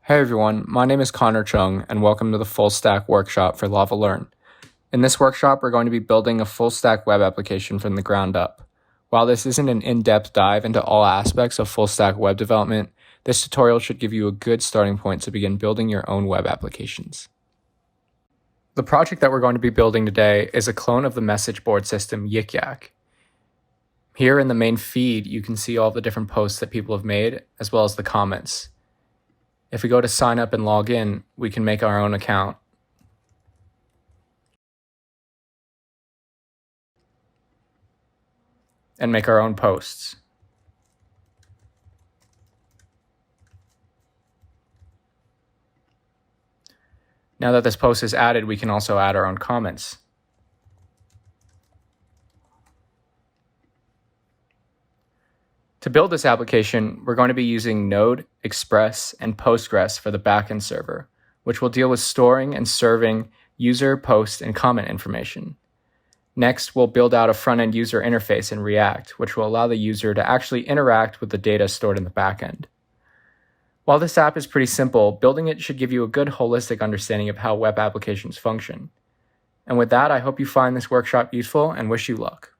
Hey everyone, my name is Chyung and welcome to the Full Stack Workshop for Lava Learn. In this workshop, we're going to be building a full stack web application from the ground up. While this isn't an in-depth dive into all aspects of full stack web development, this tutorial should give you a good starting point to begin building your own web applications. The project that we're going to be building today is a clone of the message board system Yik Yak. Here in the main feed, you can see all the different posts that people have made, as well as the comments. If we go to sign up and log in, we can make our own account. And make our own posts. Now that this post is added, we can also add our own comments. To build this application, we're going to be using Node, Express, and Postgres for the backend server, which will deal with storing and serving user, post, and comment information. Next, we'll build out a front-end user interface in React, which will allow the user to actually interact with the data stored in the backend. While this app is pretty simple, building it should give you a good holistic understanding of how web applications function. And with that, I hope you find this workshop useful and wish you luck.